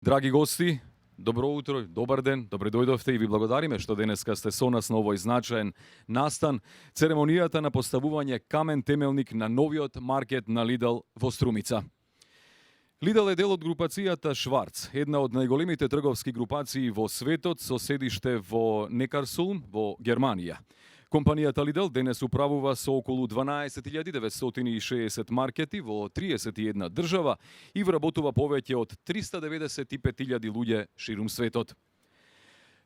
Драги гости, добро утро, добар ден, добре дојдовте и ви благодариме што денеска сте со нас на овој значаен настан, церемонијата на поставување камен темелник на новиот маркет на Lidl во Струмица. Lidl е дел од групацијата Шварц, една од најголемите трговски групации во светот со седиште во Некарсулм во Германија. Компанијата Lidl денес управува со околу 12.960 маркети во 31 држава и вработува повеќе од 395.000 луѓе ширум светот.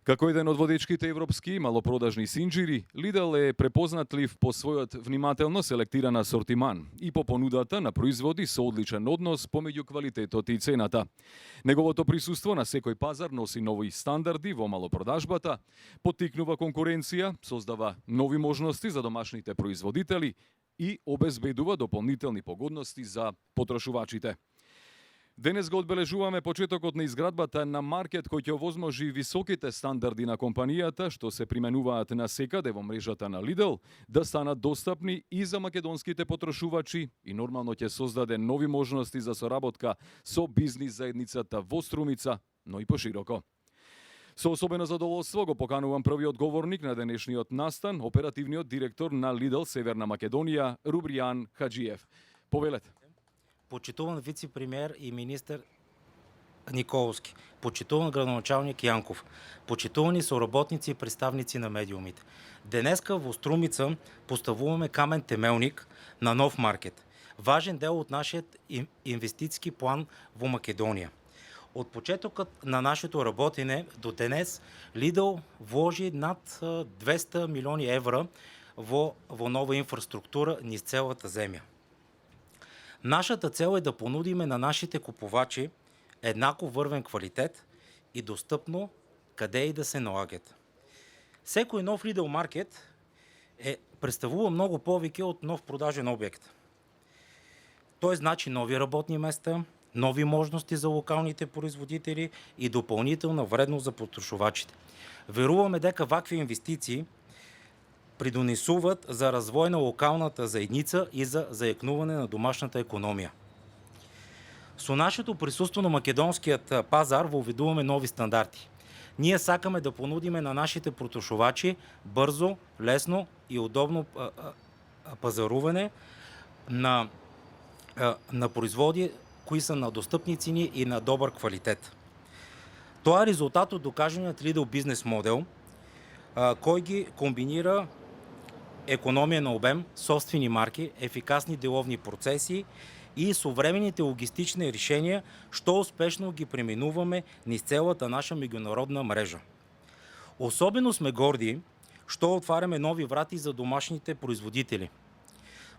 Како еден од водечките европски малопродажни синџири, Lidl е препознатлив по својот внимателно селектиран асортиман и по понудата на производи со одличен однос помеѓу квалитетот и цената. Неговото присуство на секој пазар носи нови стандарди во малопродажбата, поттикнува конкуренција, создава нови можности за домашните производители и обезбедува дополнителни погодности за потрошувачите. Денес го одбележуваме почетокот на изградбата на маркет кој ќе овозможи високите стандарди на компанијата што се применуваат на секаде во мрежата на Lidl да станат достапни и за македонските потрошувачи и нормално ќе создаде нови можности за соработка со бизнис заедницата во Струмица, но и пошироко. Со особено задоволство го поканувам првиот говорник на денешниот настан, оперативниот директор на Lidl Северна Македонија, Рубријан Хаџиев. Повелете. Почитуван вице-премиер и министр Николовски, почитуван градоначалник Јанков, почитувани соработници и представници на медиумите. Денеска во Струмица поставуваме камен темелник на нов маркет. Важен дел од нашиот инвестицијски план во Македонија. Од почетокот на нашето работење до денес Lidl вложи над 200 милиони евра во нова инфраструктура низ целата земја. Нашата цел е да понудиме на нашите купувачи еднакво врвен квалитет и достъпно къде и да се налагат. Секој нов Lidl маркет представува много повеќе од нов продажен обект. Тој значи нови работни места, нови можности за локалните производители и допълнителна вредност за потрошувачите. Веруваме дека вакви инвестиции придонесуваат за развој на локалната заедница и за зајакнување на домашната економија. Со нашето присуство на македонскиот пазар воведуваме нови стандарди. Ние сакаме да понудиме на нашите потрошувачи брзо, лесно и удобно пазарување на производи кои се на достъпни цени и на добър квалитет. Тоа е резултат од докажаниот Lidl бизнес модел, кој ги комбинира економија на обем, собствени марки, ефикасни деловни процеси и современите логистични решенија, што успешно ги преминуваме низ целата наша меѓународна мрежа. Особено сме горди што отваряме нови врати за домашните производители.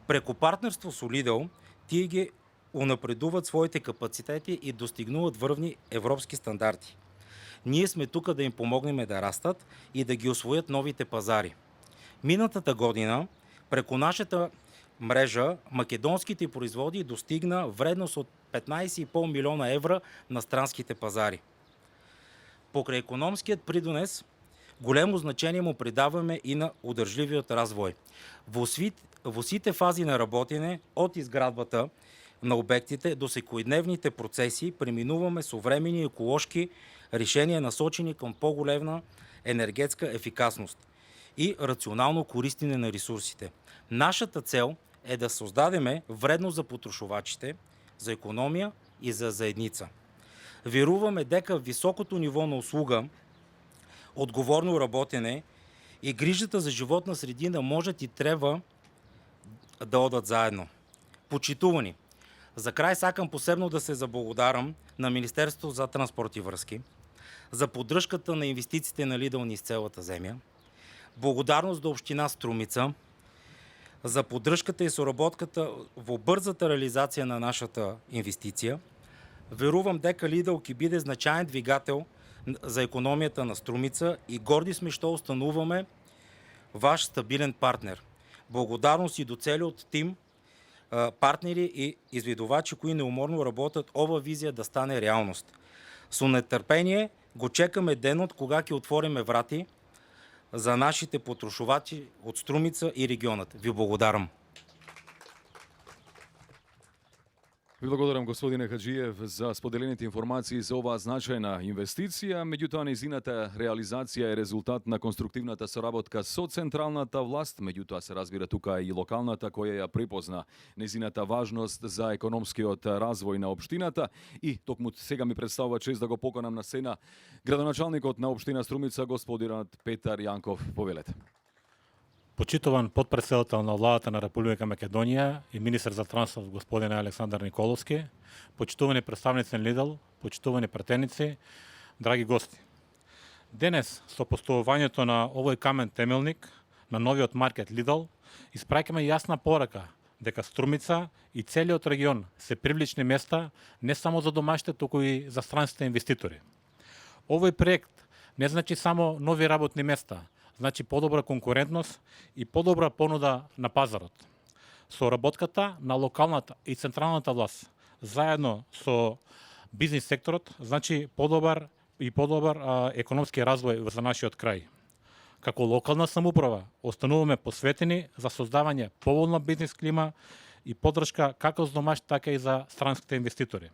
Преку партнерство со Lidl, тие ги унапредуваат своите капацитети и достигнуваат врвни европски стандарди. Ние сме тука да им помогнеме да растат и да ги освоят новите пазари. Минатата година, преку нашата мрежа, македонските производи достигна вредност од 15,5 милиона евра на странските пазари. Покрај економскиот придонес, големо значение му придаваме и на одржливиот развој. Во сите фази на работење, од изградбата на обектите до секојдневните процеси, преминуваме современи еколошки решенија насочени кон поголемна енергетска ефикасност и рационално користење на ресурсите. Нашата цел е да создадеме вредност за потрошувачите, за економија и за заедница. Веруваме дека високото ниво на услуга, одговорно работење и грижата за животна средина можат и треба да одат заедно. Почитувани, за крај сакам посебно да се заблагодарам на Министерството за транспорт и врски, за поддршката на инвестициите на Lidl низ целата земја, благодарност до Општина Струмица, за поддршката и соработката во брзата реализација на нашата инвестиција. Верувам дека Lidl ќе биде значаен двигател за економијата на Струмица и горди сме што установуваме ваш стабилен партнер. Благодарност и до целиот тим, партнери и изведувачи кои неуморно работат ова визија да стане реалност. Со нетрпение го чекаме денот кога ќе отвориме врати за нашите потрошувачи од Струмица и регионот. Ви благодарам. Ви благодарам, господине Хаджиев, за споделените информации за оваа значајна инвестиција. Меѓутоа, незината реализација е резултат на конструктивната соработка со централната власт, меѓутоа се разбира тука и локалната која ја препозна незината важност за економскиот развој на општината. И токму сега ми представува чест да го поканам на сцена градоначалникот на општина Струмица, господинот Петар Јанков. Повелете. Почитуван потпредседател на владата на Република Македонија и министар за транспорт господин Александар Николовски, почитувани представници на Лидл, почитувани пратеници, драги гости. Денес со поставувањето на овој камен темелник на новиот маркет Лидл испраќаме јасна порака дека Струмица и целиот регион се привлични места не само за домашните, туку и за странските инвеститори. Овој проект не значи само нови работни места, значи подобра конкурентност и подобра понуда на пазарот. Соработката на локалната и централната власт заедно со бизнис секторот значи подобар економски развој за нашиот крај. Како локална самоуправа остануваме посветени за создавање поволна бизнис клима и поддршка како за домашните, така и за странските инвеститори.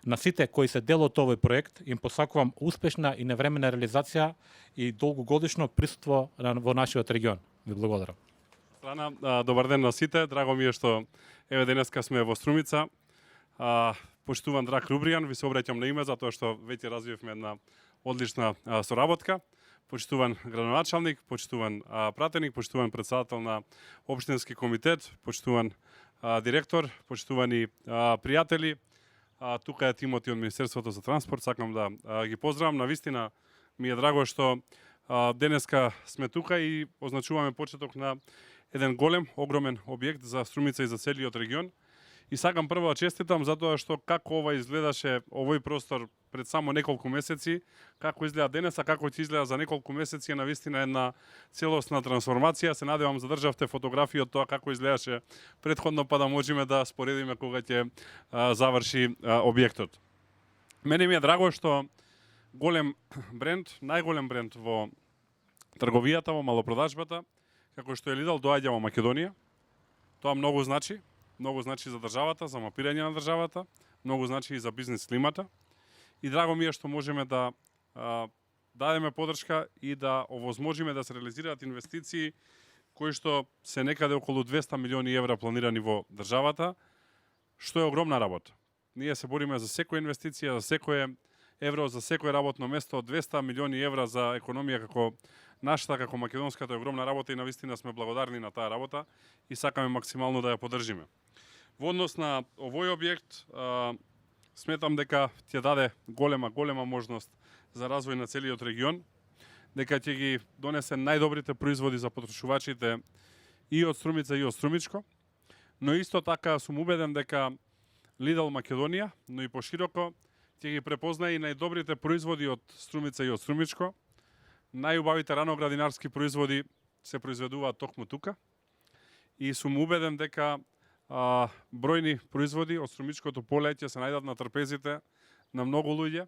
На сите кои се дел од овој проект им посакувам успешна и невременна реализација и долгогодишно присуство во нашиот регион. Ви благодарам. Добар ден на сите. Драго ми е што еве денеска сме во Струмица. Почитуван драг Рубријан, ви се обраќам на име затоа што веќе развивме една одлична соработка. Почитуван градоначалник, почитуван пратеник, почитуван председател на општински комитет, почитуван директор, почитувани пријатели. Тука е тимот и од Министерството за транспорт, сакам да ги поздравам. Навистина ми е драго што денеска сме тука и означуваме почеток на еден голем, огромен објект за Струмица и за целиот регион. И сакам прво да честитам затоа што како ова изгледаше овој простор пред само неколку месеци, како изгледа денес, а како ќе изгледа за неколку месеци е навистина една целосна трансформација. Се надевам задржавте фотографии од тоа како изгледаше претходно, па да можеме да споредиме кога ќе заврши објектот. Мене ми е драго што голем бренд, најголем бренд во трговијата, во малопродажбата, како што е Лидл, доаѓа во Македонија. Тоа многу значи за државата, за мапирање на државата, многу значи и за бизнес климата. И драго ми е што можеме да дадеме поддршка и да овозможиме да се реализираат инвестиции кои што се некаде околу 200 милиони евра планирани во државата, што е огромна работа. Ние се бориме за секоја инвестиција, за секое евро, за секое работно место. 200 милиони евра за економија како нашата, како македонската, е огромна работа и навистина сме благодарни на таа работа и сакаме максимално да ја поддржиме. Во однос на овој објект, сметам дека ќе даде голема можност за развој на целиот регион, дека ќе ги донесе најдобрите производи за потрошувачите и од Струмица и од Струмичко, но исто така сум убеден дека Лидл Македонија, но и пошироко, ќе ги препознае и најдобрите производи од Струмица и од Струмичко. Најубавите раноградинарски производи се произведуваат токму тука и сум убеден дека бројни производи од Струмичкото поле ќе се најдат на трпезите на многу луѓе,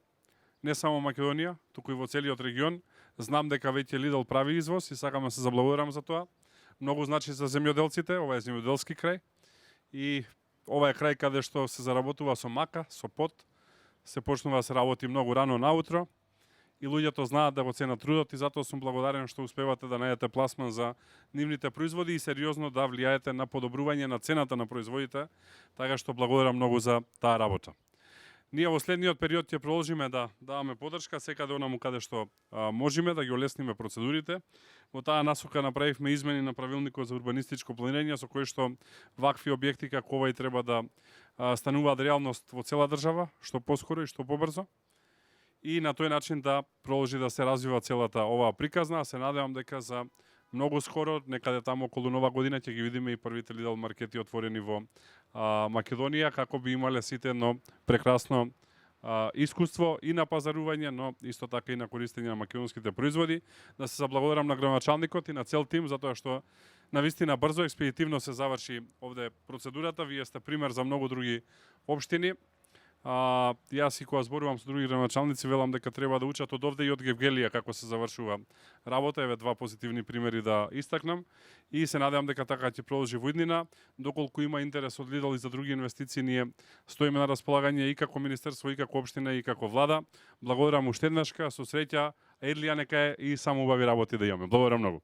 не само Македонија, туку и во целиот регион. Знам дека веќе Лидл прави извоз и сакам да се заблагодарам за тоа. Многу значи за земјоделците, ова е земјоделски крај и ова е крај каде што се заработува со мака, со пот, се почнува да се работи многу рано наутро и луѓето знаат да го ценат трудот и затоа сум благодарен што успевате да најдете пласман за нивните производи и сериозно да влијаете на подобрување на цената на производите, така што благодарам многу за таа работа. Ние во следниот период ќе продолжиме да даваме поддршка секаде онаму каде што можеме да ги олесниме процедурите. Во таа насока направивме измени на правилникот за урбанистичко планирање со кој што вакви објекти како овој треба да стануваат реалност во цела држава, што поскоро и што побрзо. И на тој начин да продолжи да се развива целата оваа приказна. Се надевам дека за многу скоро, некаде таму околу Нова година, ќе ги видиме и првите Лидл маркети отворени во Македонија, како би имале сите едно прекрасно искуство и на пазарување, но исто така и на користење на македонските производи. Да се заблагодарам на градоначалникот и на цел тим, затоа што навистина брзо, експедитивно се заврши овде процедурата. Вие сте пример за многу други општини. Јас и кога зборувам со други градоначалници велам дека треба да учат од овде и од Гевгелија како се завршува работа. Еве два позитивни примери да истакнам и се надевам дека така ќе продолжи во иднина. Доколку има интерес од Lidl и за други инвестиции, ние стоиме на располагање и како министерство, и како општина, и како влада. Благодарам уште еднашка, со среќа, Едлија нека е и само убави работи да имаме. Благодарам многу.